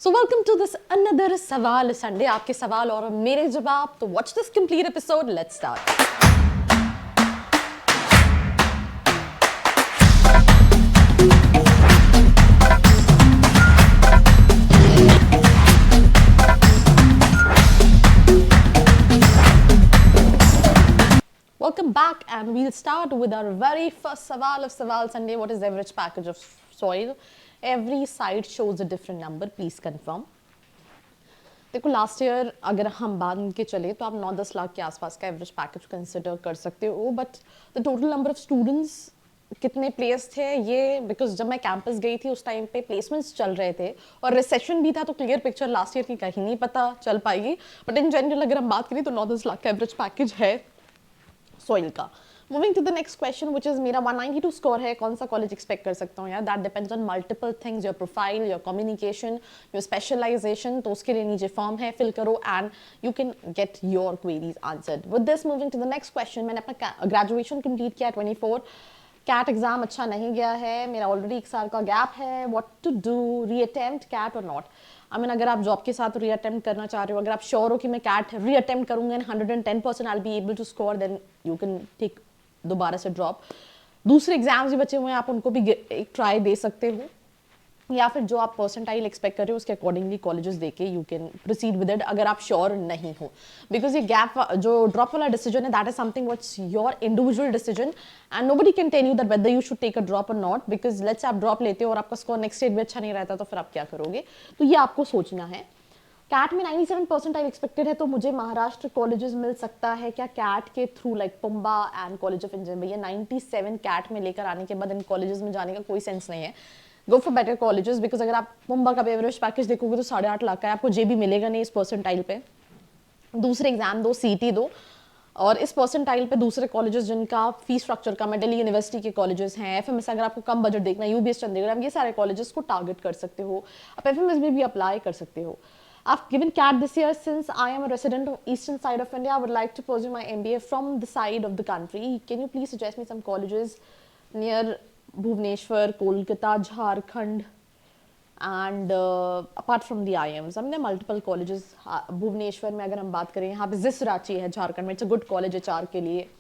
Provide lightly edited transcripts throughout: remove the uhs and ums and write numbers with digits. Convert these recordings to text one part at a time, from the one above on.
So welcome to this another सवाल Sunday, आपके सवाल और मेरे जवाब. तो watch this complete episode. Let's start. Welcome back, and we'll start with our very first सवाल of Sawal Sunday. What is the average package of soil? Every site shows a different number. Please confirm. देखो last year अगर हम बांध के चले तो आप 9-10 लाख के आसपास का एवरेज पैकेज कंसिडर कर सकते हो, but the total number of students कितने प्लेस थे ये, बिकॉज जब मैं कैंपस गई थी उस टाइम पे प्लेसमेंट्स चल रहे थे और रिसेशन भी था, तो क्लियर पिक्चर लास्ट ईयर की कहीं नहीं पता चल पाएगी. बट इन जनरल अगर हम बात करें तो 9-10 लाख का एवरेज पैकेज है सॉइल का. Moving to the next question which is मेरा 192 स्कोर है, कौन सा कॉलेज एक्सपेक्ट कर सकता हूँ यार. That depends on multiple things, your profile, your communication, your specialization. तो उसके लिए नीचे फॉर्म है, फिल करो and you can get your queries answered. With this moving to the next question, मैंने अपना ग्रेजुएशन कंप्लीट किया 24. कैट एग्जाम अच्छा नहीं गया है, मेरा ऑलरेडी 1 साल का गैप है. What to do, reattempt CAT और नॉट? आई मीन अगर आप जॉब के साथ रीअटेम्प्ट करना चाह रहे हो, अगर आप श्योर हो कि मैं कैट रीअटेम्प्ट करूंगा and 110% I will be able to score, then you can take दोबारा से ड्रॉप. दूसरे एग्जाम्स भी बचे हुए हैं, आप उनको भी एक ट्राई दे सकते हो, या फिर जो आप परसेंटाइल एक्सपेक्ट कर रहे हो उसके अकॉर्डिंगली कॉलेजेस देके you can proceed with it अगर आप श्योर नहीं हो. बिकॉज ये गैप जो ड्रॉप वाला डिसीजन है, that is something what's your individual decision and nobody can tell you that whether you should take a drop और नॉट. बिकॉज लेट्स आप ड्रॉप लेते हो और आपका स्कोर नेक्स्ट स्टेज भी अच्छा नहीं रहता, तो फिर आप क्या करोगे. तो ये आपको सोचना है. कैट में 97% टाइम एक्सपेक्टेड है, तो मुझे महाराष्ट्र कॉलेजेस मिल सकता है क्या कैट के थ्रू, like PUMBA and college of engineering. भैया 97 कैट में लेकर आने के बाद इन कॉलेजेस में जाने का कोई सेंस नहीं है. Go for better colleges, because अगर आप पुम्बा का एवरेज पैकेज देखोगे तो 8.5 लाख का है, आपको जेबी मिलेगा नहीं इस परसेंटाइल पे. दूसरे एग्जाम दो, सीटी दो, और इस परसेंटाइल पे दूसरे कॉलेजेस जिनका फीस स्ट्रक्चर कम है, दिल्ली यूनिवर्सिटी के कॉलेजेस हैं, एफएमएस अगर आपको कम बजट देखना है, यूबीएस चंडीगढ़, आप ये सारे कॉलेजेस को टारगेट कर सकते हो. आप एफएमएस में भी अप्लाई कर सकते हो. I've given CAT this year. Since I am a resident of eastern side of India, I would like to pursue my MBA from the side of the country. Can you please suggest me some colleges near Bhubaneswar, Kolkata, Jharkhand, and apart from the IIMs? I mean, there are multiple colleges. Bhubaneswar में अगर हम बात करें, यहाँ पे जिस रांची है झारखंड में, it's a good college HR के लिए.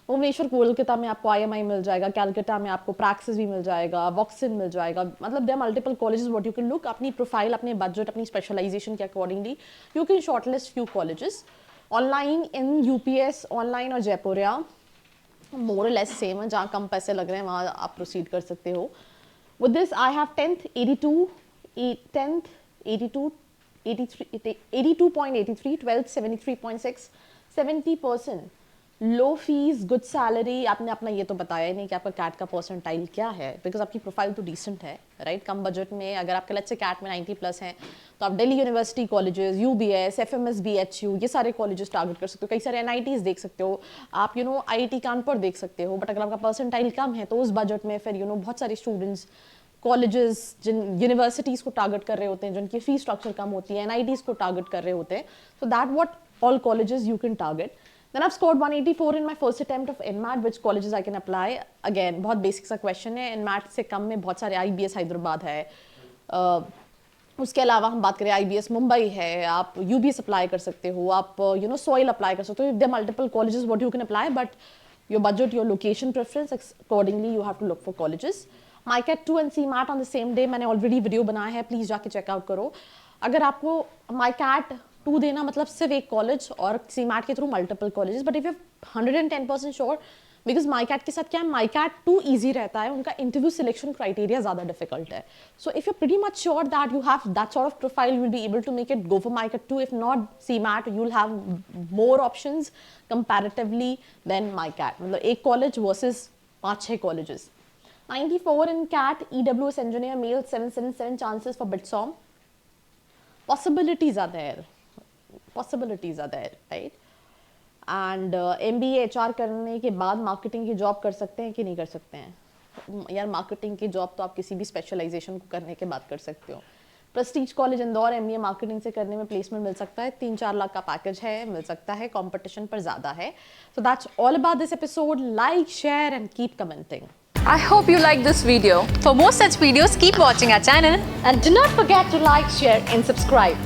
भुवनेश्वर कोलकाता में आपको IMI मिल जाएगा, कैलकाटा में आपको प्रैक्सिस भी मिल जाएगा, वॉक्सिन मिल जाएगा. मतलब there multiple colleges what you can look. अपनी प्रोफाइल, अपने बजट, अपनी स्पेशलाइजेशन के accordingly you can shortlist few colleges. Online in UPS, online और जयपुरिया मोर और लेस सेम है. जहाँ कम पैसे लग रहे हैं वहाँ आप प्रोसीड कर सकते हो. With this I have 10th 82.83, 12th 73.6, 70%. Low fees, good salary. आपने अपना ये तो बताया ही नहीं कि आपका कैट का परसेंटाइल क्या है, बिकॉज आपकी प्रोफाइल तो डिसेंट है, राइट. कम बजट में अगर आपके लेट्स से कैट में 90+ हैं, तो आप Delhi university colleges, UBS, FMS, BHU, ये सारे कॉलेजेस टारगेट कर सकते हो. कई सारे एनआईटीज देख सकते हो आप, आईआईटी कानपुर देख सकते हो. बट अगर आपका परसेंटाइल कम है तो उस बजट में फिर बहुत सारे स्टूडेंट्स कॉलेजेस जिन यूनिवर्सिटीज़ को टारगेट कर रहे होते हैं, जिनकी फीस स्ट्रक्चर कम होती है, एनआईटीज़ को टारगेट कर रहे होते हैं. So that what all colleges you can target. Then I've scored 184 in my first attempt of NMAT. Which colleges I can apply? Again, बहुत बेसिक सा क्वेश्चन है. NMAT से कम में बहुत सारे IBS हैदराबाद है. उसके अलावा हम बात करें IBS मुंबई है, आप UBS अप्लाई कर सकते हो, आप सॉइल अप्लाई कर सकते हो. There are multiple colleges what you can apply, but your budget, your location preference, accordingly you have to look for colleges. MyCat 2 and CMAT on the same day. मैंने already video बनाया है, please जाके checkout करो. अगर आपको MyCat 2 देना मतलब सिर्फ एक कॉलेज और सीमैट के through multiple colleges, but if you 110% sure, because MICAT के साथ क्या है, माईकैट 2 ईजी रहता है, उनका इंटरव्यू सिलेक्शन क्राइटेरिया ज़्यादा डिफिकल्ट है. So if you pretty much sure that you have that sort of profile, you will be able to make it, go for MICAT 2. If not CMAT, you will have more options comparatively then MICAT. मतलब एक college versus 5-6 colleges. 94 in CAT, EWS engineer, male, 777 chances for BITSOM. Possibilities are there, right? And MBA HR करने के बाद marketing की job कर सकते हैं कि नहीं कर सकते हैं यार. मार्केटिंग की जॉब तो आप किसी भी स्पेशलाइजेशन को करने के बाद कर सकते हो. Prestige college Indore, MBA marketing से करने में प्लेसमेंट मिल सकता है. 3-4 लाख का पैकेज है, मिल सकता है. कंपटीशन पर ज़्यादा है. So that's all about this episode. Like, share and keep commenting. I hope you like this video. For more such videos, keep watching our channel. And do not forget to like, share and subscribe.